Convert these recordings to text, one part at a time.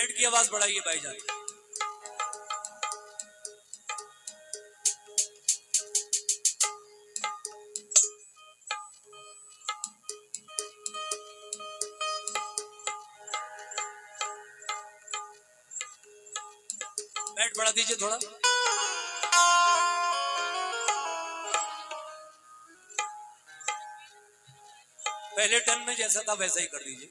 Band की आवाज बढ़ाइए भाईजान। बैंड बढ़ा दीजिए थोड़ा। पहले टर्न में जैसा था वैसा ही कर दीजिए।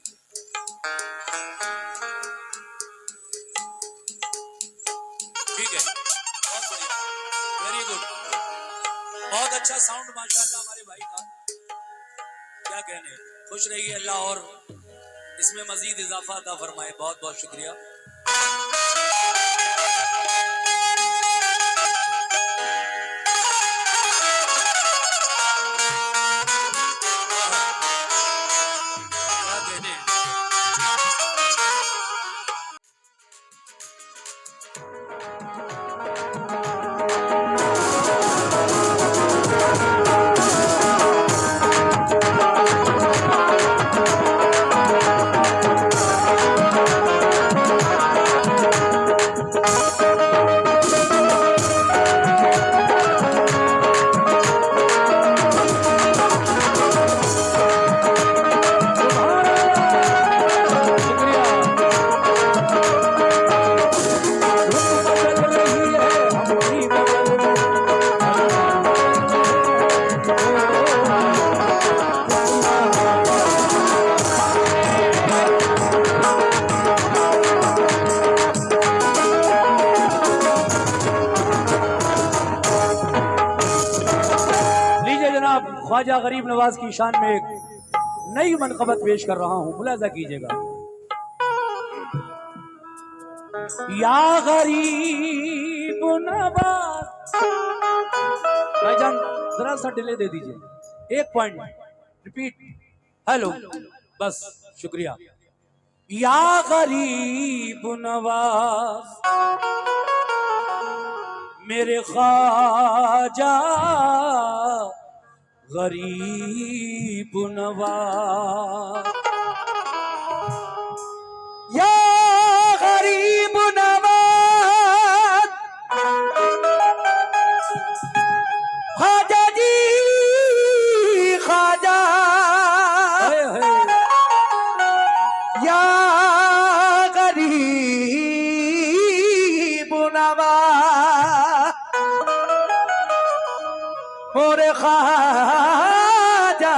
ठीक है, बहुत बढ़िया, वेरी गुड, बहुत अच्छा साउंड माशाल्लाह हमारे भाई का, क्या कहने। खुश रहिए, अल्लाह और इसमें मजीद इजाफा अता फरमाए। बहुत बहुत शुक्रिया। क्या कहने। ख्वाजा गरीब नवाज की शान में एक नई मनकबत पेश कर रहा हूं, मुलाजा कीजिएगा। या गरीब नवाज, भाईजान जरा सा डिले दे दीजिए, 1 पॉइंट रिपीट। हेलो, बस शुक्रिया। या गरीब नवाज मेरे ख्वाजा गरीब नवाज, या गरीब नवाज ख्वाजा जी ख्वाजा, या गरीब नवाज मोरे ख्वाजा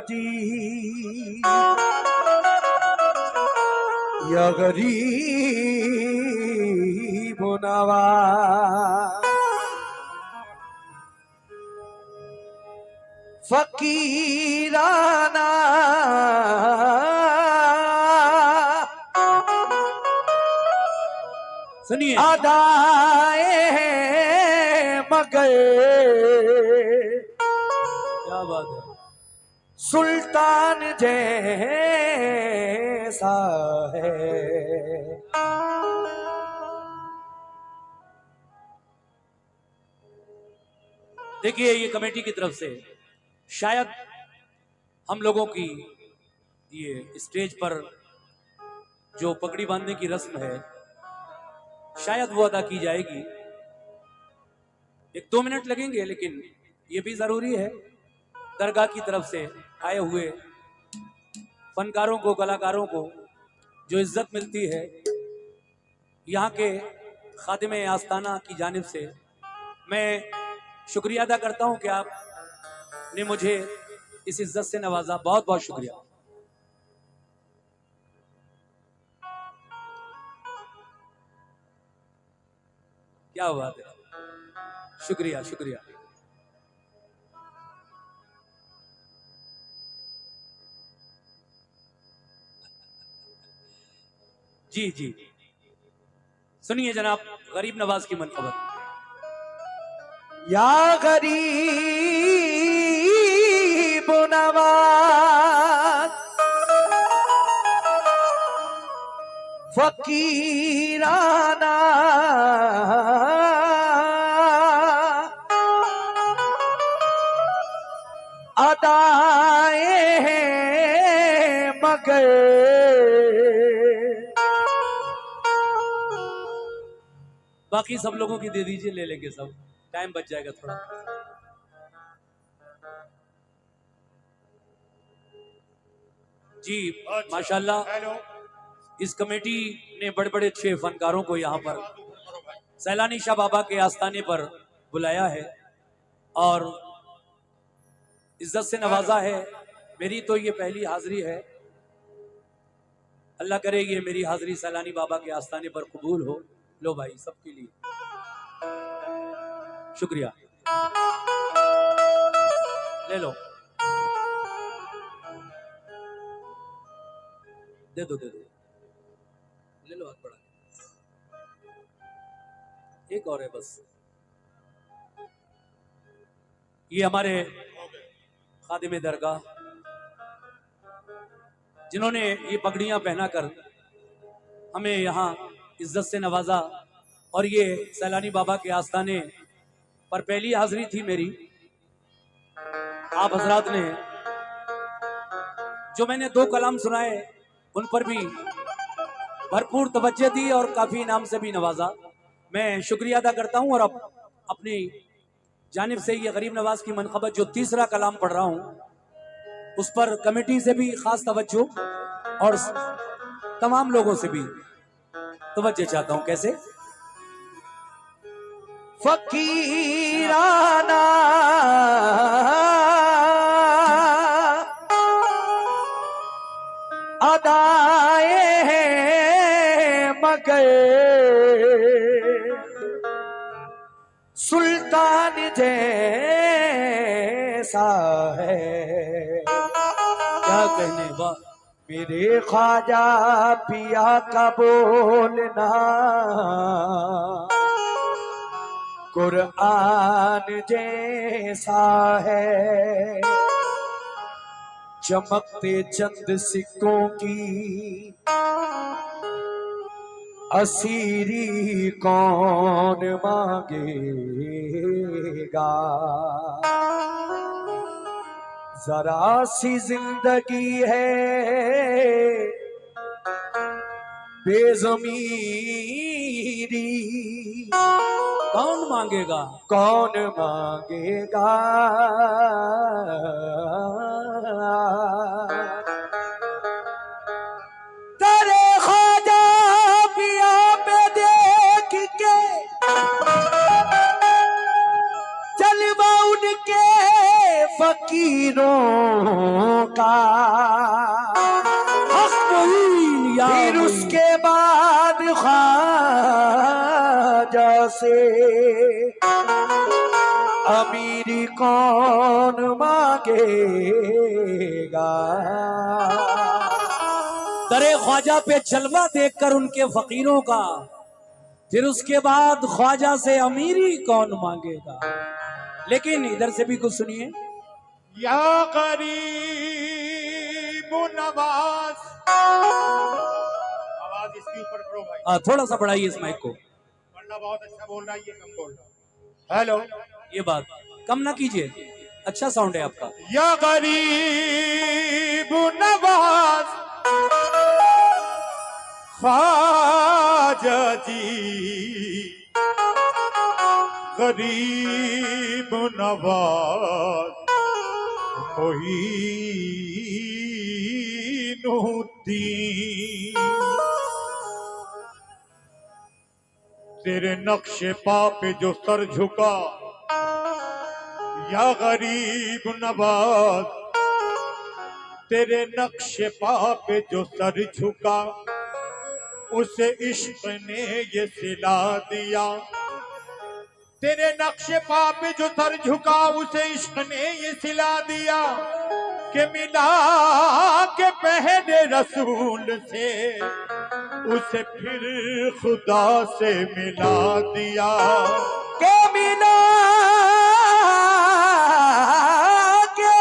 जी, या गरीब नवाज फकीराना सुनिए अदाए मगर, क्या बात है, सुल्तान जैसा है। देखिए, ये कमेटी की तरफ से शायद हम लोगों की ये स्टेज पर जो पगड़ी बांधने की रस्म है शायद वो अदा की जाएगी। 1-2 मिनट लगेंगे, लेकिन ये भी जरूरी है। दरगाह की तरफ से आए हुए फनकारों को, कलाकारों को जो इज्जत मिलती है, यहाँ के खादिम आस्ताना की जानिब से मैं शुक्रिया अदा करता हूँ कि आपने मुझे इस इज्जत से नवाजा। बहुत बहुत शुक्रिया। क्या बात है, शुक्रिया शुक्रिया। जी जी, सुनिए जनाब गरीब नवाज की मनकबत। या गरीब नवाज फकीराना अदाए मगर, बाकी सब लोगों की दे दीजिए, ले लेंगे सब, टाइम बच जाएगा थोड़ा। जी माशाल्लाह, इस कमेटी ने बड़े बड़े अच्छे फनकारों को यहाँ पर सैलानी शाह बाबा के आस्थाने पर बुलाया है और इज्जत से नवाजा है। मेरी तो ये पहली हाजिरी है। अल्लाह करे ये मेरी हाजिरी सैलानी बाबा के आस्थाने पर कबूल हो। लो भाई, सबके लिए शुक्रिया, ले लो, दे दो, ले लो, हाथ बढ़ा, एक और है बस। ये हमारे खादिम दरगाह जिन्होंने ये पगड़ियां पहनाकर हमें यहाँ इज्जत से नवाजा, और ये सैलानी बाबा के आस्थाने पर पहली हाजिरी थी मेरी। आप हजरात ने जो मैंने 2 कलाम सुनाए उन पर भी भरपूर तवज्जो दी और काफी इनाम से भी नवाजा। मैं शुक्रिया अदा करता हूं और अब अपनी जानिब से ये गरीब नवाज की मनक़बत जो तीसरा कलाम पढ़ रहा हूं उस पर कमेटी से भी खास तवज्जो और तमाम लोगों से भी तवज्जो चाहता हूं। कैसे? फकीराना अदाए हैं मगर सुल्तान जैसा है। क्या कहने, वाह। मेरे ख्वाजा पिया का बोलना कुरान जैसा है। चमकते चंद सिक्कों की असीरी कौन मांगेगा। जरा सी जिंदगी है बेज़मीरी, कौन मांगेगा, कौन मांगेगा। तेरे ख्वाजा पिया पे देख के जलवा उनके फकीरों का, फिर उसके बाद ख्वाजा से अमीरी कौन मांगेगा। दरे ख्वाजा पे जलवा देखकर उनके फकीरों का, फिर उसके बाद ख्वाजा से अमीरी कौन मांगेगा। लेकिन इधर से भी कुछ सुनिए। या गरीब नवाज, आवाज इसके ऊपर करो भाई। थोड़ा सा बढ़ाइए इस माइक को। वरना बहुत अच्छा बोल रहा है, ये कम बोल रहा है। हेलो, ये बात कम ना कीजिए, अच्छा साउंड है आपका। या गरीब नवाज ख्वाजा जी, गरीब नवाज मोहीनुद्दीन, तेरे नक्शे पा पे जो सर झुका, या गरीब नवाज, तेरे नक्शे पा पे जो सर झुका, उसे इश्क ने ये सिला दिया। तेरे नक्शे पा पे जो सर झुका, उसे इश्क ने ये सिला दिया कि मिला के पहले रसूल से, उसे फिर खुदा से मिला दिया। के मिला के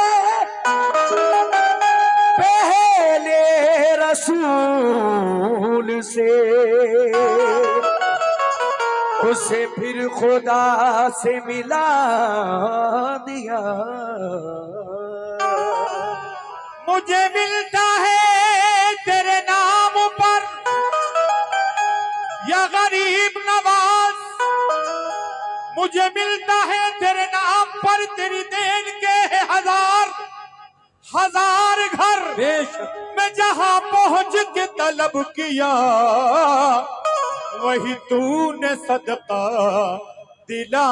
पहले रसूल से, उसे फिर खुदा से मिला दिया। मुझे मिलता है तेरे नाम पर या गरीब नवाज, मुझे मिलता है तेरे नाम पर तेरी देन के हजार हजार घर। बेशक मैं जहां पहुंच के तलब किया वही तूने सदका दिला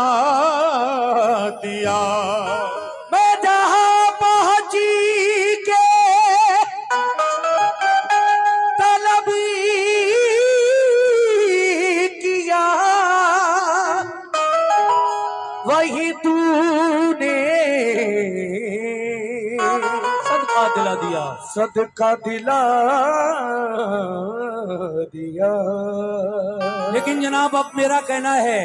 दिया। मैं जहां पहुंची के तलब किया वही तूने सदका दिला दिया। सदका दिला दिया। लेकिन जनाब अब मेरा कहना है,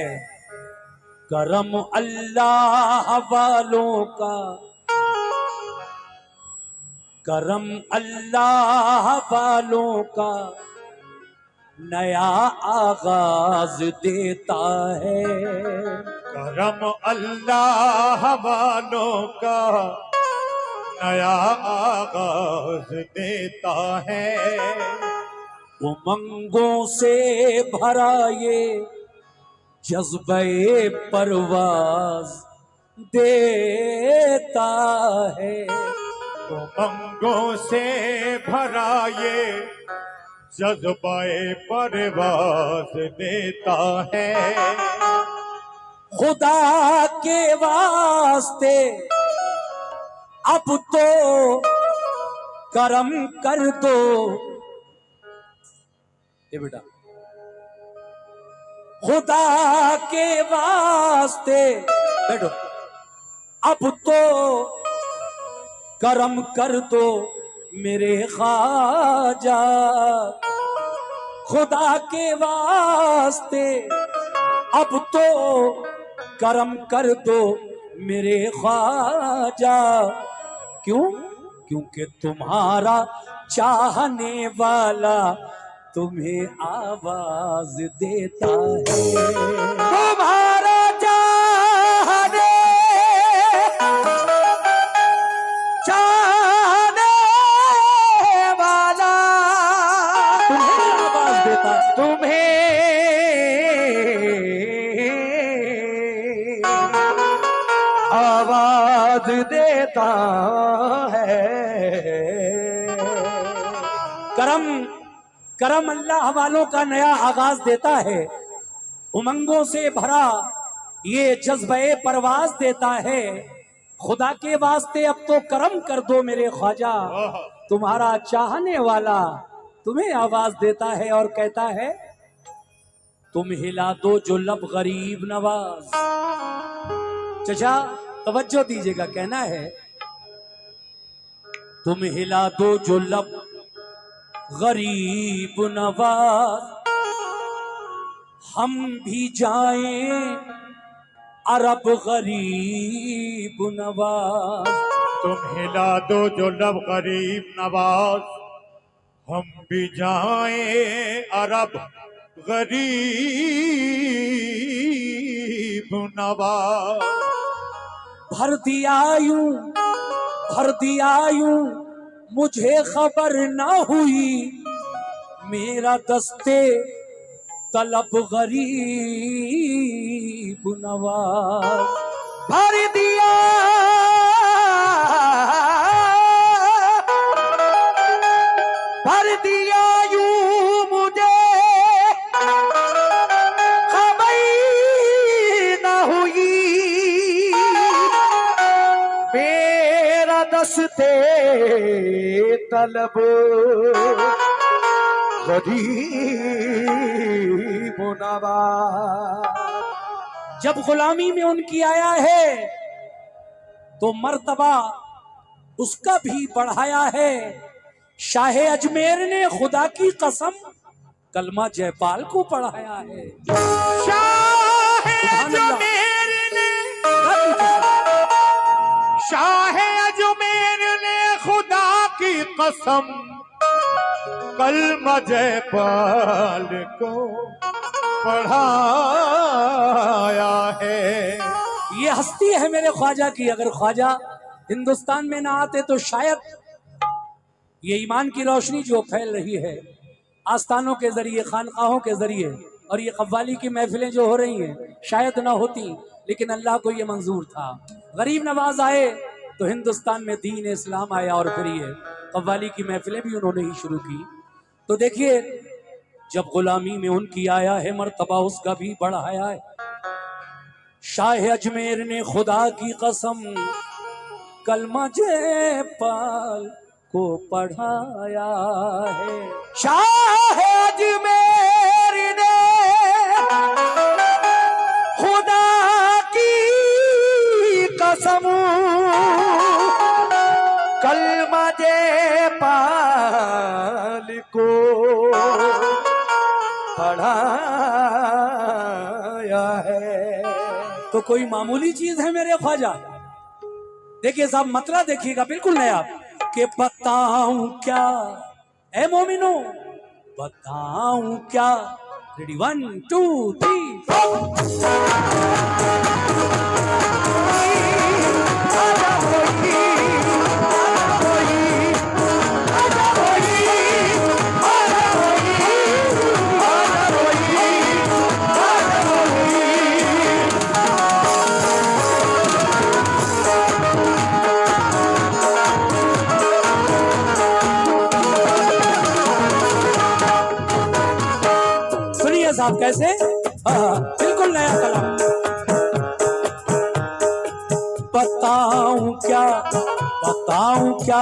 करम अल्लाह वालों का, करम अल्लाह वालों का नया आगाज देता है। करम अल्लाह वालों का नया आगाज देता है। उमंगों से भरा ये जज्बे परवाज देता है। उमंगों से भरा ये जज्बाए परवाज देता है। खुदा के वास्ते अब तो करम कर दो। ये बेटा, खुदा के वास्ते बैठो, अब तो करम कर दो मेरे ख्वाजा। खुदा के वास्ते अब तो करम कर दो मेरे ख्वाजा। क्यों? क्योंकि तुम्हारा चाहने वाला तुम्हें आवाज देता है। तुम्हारा चाहने वाला तुम्हें आवाज देता है। तुम्हें आवाज देता है। करम करम अल्लाह वालों का नया आगाज देता है। उमंगों से भरा ये जज्बे परवाज देता है। खुदा के वास्ते अब तो करम कर दो मेरे ख्वाजा। तुम्हारा चाहने वाला तुम्हें आवाज देता है और कहता है, तुम हिला दो जो लब गरीब नवाज। चचा तवज्जो दीजिएगा, कहना है, तुम हिला दो जो लब गरीब नवाज, हम भी जाएं अरब गरीब नवाज। तुम हिला दो जो लब गरीब नवाज, हम भी जाएं अरब गरीब नवाज। भर दिया यूं मुझे खबर ना हुई, मेरा दस्ते तलब गरीब नवाज। भर दिया यूं मुझे खबर ना हुई, मेरा दस्ते तलब गरीब नवाज। जब गुलामी में उनकी आया है तो मर्तबा उसका भी बढ़ाया है। शाह अजमेर ने खुदा की कसम कलमा जयपाल को पढ़ाया है। शाह अजमेर ने खुदा की कसम कलमा जयपाल को पढ़ाया है। ये हस्ती है मेरे ख्वाजा की। अगर ख्वाजा हिंदुस्तान में ना आते तो शायद ये ईमान की रोशनी जो फैल रही है आस्थानों के जरिए, खानकाहों के जरिए, और ये कव्वाली की महफिलें जो हो रही हैं, शायद ना होती। लेकिन अल्लाह को ये मंजूर था। गरीब नवाज आए तो हिंदुस्तान में दीन इस्लाम आया और फिर ये कव्वाली की महफिलें भी उन्होंने ही शुरू की। तो देखिए, जब गुलामी में उनकी आया है मर्तबा उसका भी बढ़ाया है। शाह अजमेर ने खुदा की कसम कलमा जयपाल को पढ़ाया है। शाह अजमेर ने खुदा की कसम कलमा जयपाल को पढ़ाया है। तो कोई मामूली चीज है मेरे ख्वाजा? देखिए साहब, मतला देखिएगा बिल्कुल नया। कि बताऊं क्या ए मोमिनो, बताऊं क्या। रेडी 1 2 3 साहब कैसे? बिल्कुल नया कलम। बताऊं क्या, बताऊं क्या,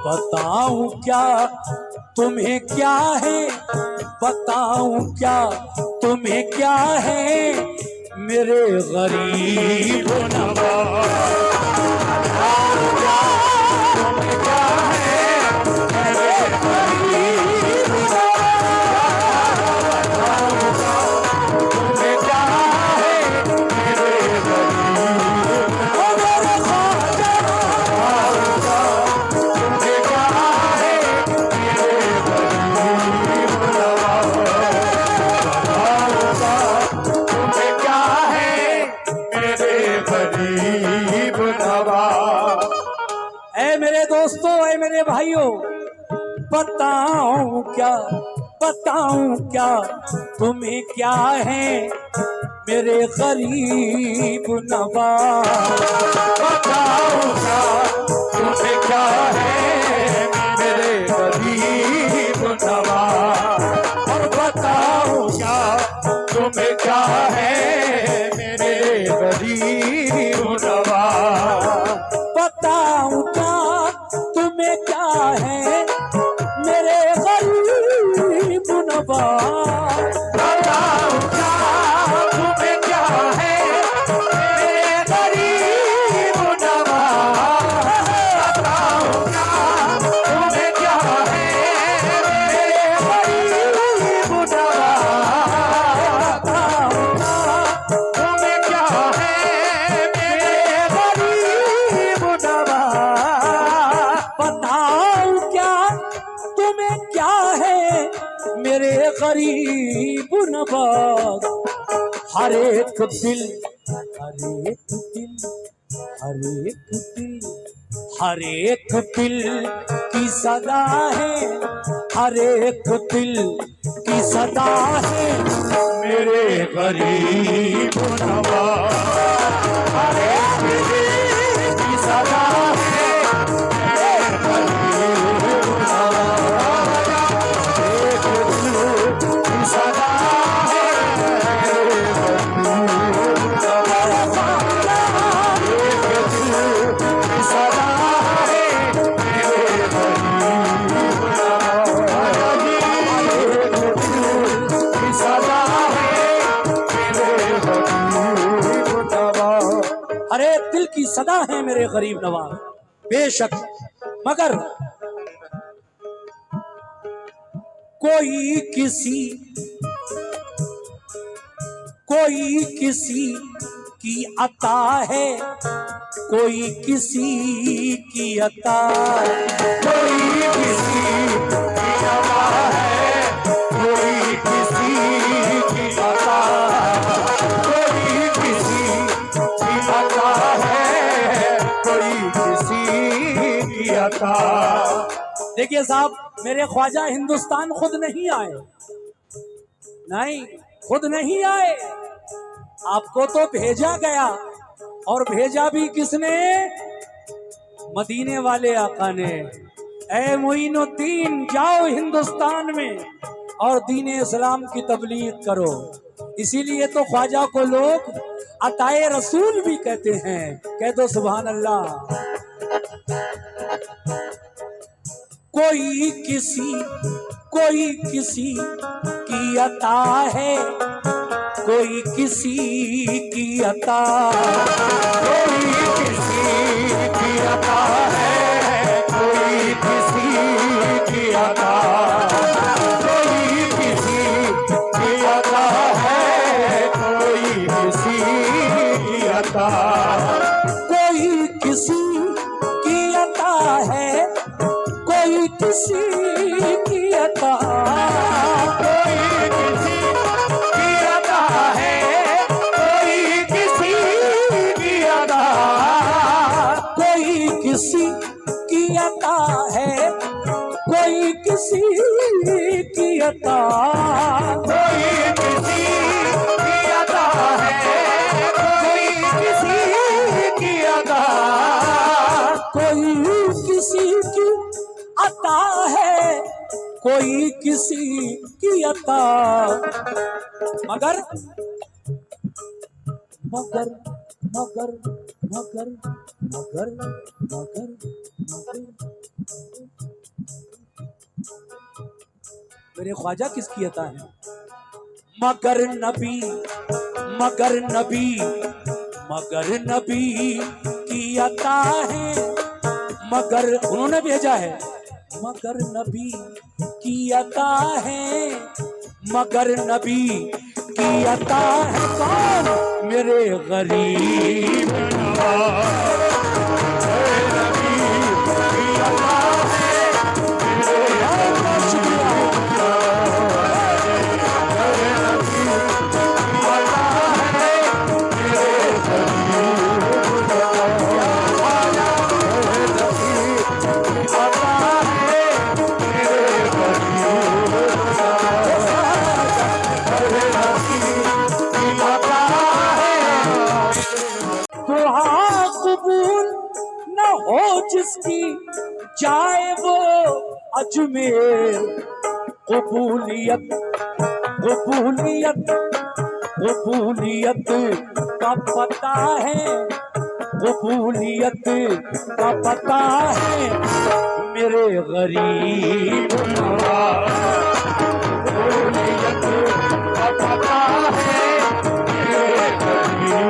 बताऊं क्या तुम्हें क्या है, बताऊं क्या तुम्हें क्या है मेरे गरीब नवाज। मेरे भाइयों, बताऊं क्या, बताऊं क्या तुम्हें क्या है मेरे गरीब नवाज। बताऊं क्या तुम्हें क्या है मेरे गरीब नवाज। और बताऊं क्या तुम्हें क्या है मेरे गरीब नवाज। बताऊं क्या तुम्हें क्या है मेरे गरीब नवाज। बताऊं क्या तुम्हें क्या है मेरे गरीब नवाज। बताऊं क्या तुम्हें क्या है मेरे गरीब नवाज। बताऊं क्या तुम्हें क्या है मेरे गरीब नवाज। बताऊं क्या तुम्हें क्या है मेरे गरीब नवाज। हर एक दिल, हर एक दिल, हर एक दिल, हर एक दिल की सदा है, हर एक दिल की सदा है मेरे गरीब नवाज। हर एक दिल की सदा है मेरे गरीब नवाज। एक दिल की सदा है मेरे गरीब नवाज। एक दिल की सदा है मेरे गरीब नवाज। एक दिल की सदा है मेरे गरीब नवाज। हर एक दिल की सदा है मेरे गरीब नवाज। बेशक, मगर कोई किसी की अता है, कोई किसी की अता है। कोई किसी की अता है, कोई किसी की अता है। कोई किसी की अता है, कोई किसी की अता। देखिए साहब, मेरे ख्वाजा हिंदुस्तान खुद नहीं आए, नहीं खुद नहीं आए। आपको तो भेजा गया, और भेजा भी किसने? मदीने वाले आका ने। ऐ मोइनुद्दीन, जाओ हिंदुस्तान में और दीन इस्लाम की तबलीग करो। इसीलिए तो ख्वाजा को लोग अताए रसूल भी कहते हैं। कह दो सुभान अल्लाह। कोई किसी की अता है, कोई किसी की अता, कोई किसी की अता है, कोई किसी की अता, कोई किसी की अता है, कोई किसी की अता, कोई किसी की अता है, कोई किसी की अता, कोई किसी की अता है, कोई किसी की अता, कोई किसी की अता है, कोई किसी की अता, कोई किसी की अता है, कोई किसी की अता, कोई किसी की अता है, कोई किसी की अता। मगर मगर मगर मगर मगर मगर मगर मेरे ख्वाजा किसकी अता है? मगर नबी, मगर नबी, मगर नबी की अता है, मगर उन्होंने भेजा है। मगर नबी की अता है, मगर नबी की अता है कौन? मेरे गरीब नवाज। दुआ कबूल न हो जिसकी, जाए वो अजमेर। कबूलियत कबूलियत कबूलियत का पता है, कबूलियत का पता है मेरे गरीब नवाज। कबूलियत का पता है मेरे गरीब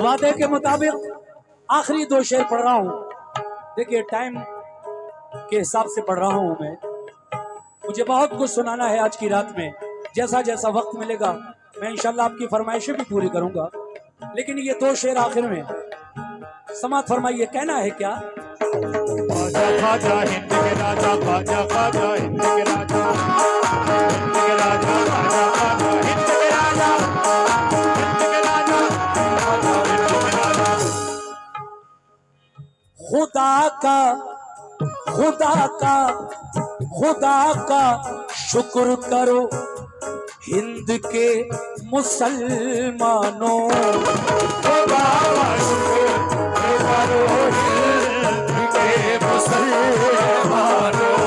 वादे के मुताबिक आखिरी दो शेर पढ़ रहा हूँ। देखिए टाइम के हिसाब से पढ़ रहा हूँ मैं। मुझे बहुत कुछ सुनाना है आज की रात में। जैसा जैसा वक्त मिलेगा मैं इंशाल्लाह आपकी फरमाइशें भी पूरी करूंगा। लेकिन ये दो शेर आखिर में समात फरमाइए। कहना है क्या? खाजा खाजा हिंद के राजा, खाजा खाजा हिंद के राजा, हिंद के राजा, खाजा खाजा हिंद के राजा, हिंद के राजा, खाजा हिंद के राजा। खुदा का शुक्र करो हिंद के मुसलमानों। खुदा का शुक्र करो हिंद के मुसलमानों।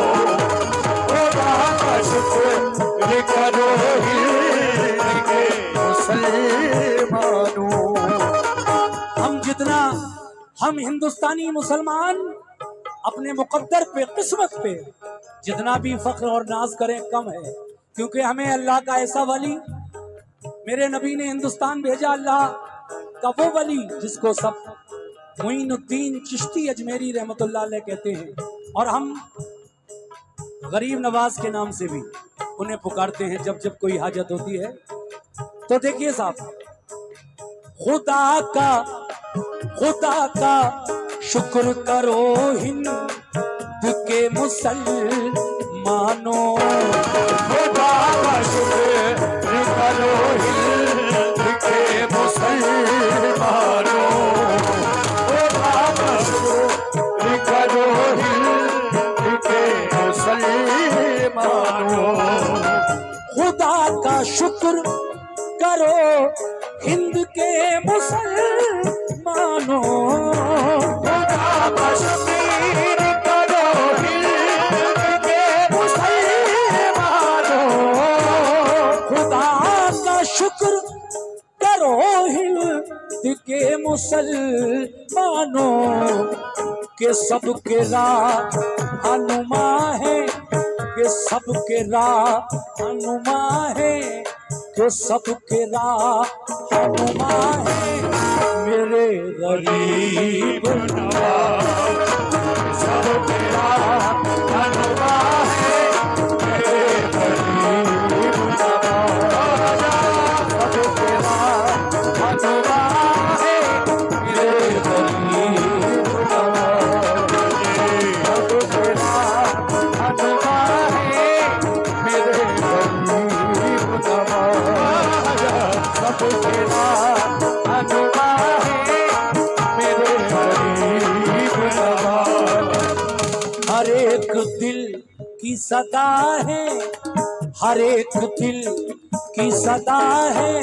खुदा का शुक्र करो हिंद के मुसलमानों। हम हिंदुस्तानी मुसलमान अपने मुकद्दर पे, किस्मत पे जितना भी फख्र और नाज करें कम है, क्योंकि हमें अल्लाह का ऐसा वली, मेरे नबी ने हिंदुस्तान भेजा अल्लाह का वो वली जिसको सब मोइनुद्दीन चिश्ती अजमेरी रहमतुल्लाह अलैह कहते हैं, और हम गरीब नवाज के नाम से भी उन्हें पुकारते हैं जब जब कोई हाजत होती है। तो देखिए साहब, खुदा का शुक्र करो हिंद के मुसलमानों, खुदा का शुक्र करो हिंद के मुसलमानों, खुदा का शुक्र करो हिंद के मुसलमानों, खुदा का शुक्र करो हिंद के मुसलमानों, खुदा का शुक्र करो हिंद के मुसलमानों, खुदा का शुक्र करो हिंद के मुसलमानों, के सबके रहनुमा है, के सबके रहनुमा है, के सबके रहनुमा है, मेरे गरीब नवाज सब तेरा धन्यवाद है, मेरे गरीब नवाज सब तेरा धन्यवाद है, मेरे गरीब नवाज सब तेरा धन्यवाद है, मेरे गरीब नवाज सब तेरा धन्यवाद है, मेरे गरीब नवाज। हर एक दिल की सदा है, हर एक दिल की सदा है,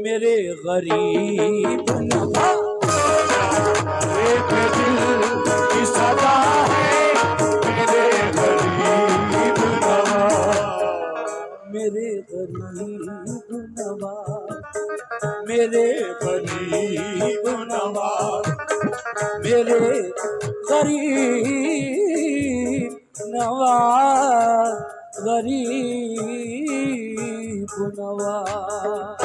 मेरे गरीब नवाज। एक दिल की सदा है, मेरे गरीब नवाज, मेरे गरीब नवाज, मेरे गरीब नवाज, मेरे गरीब नवाज, गरीब नवाज।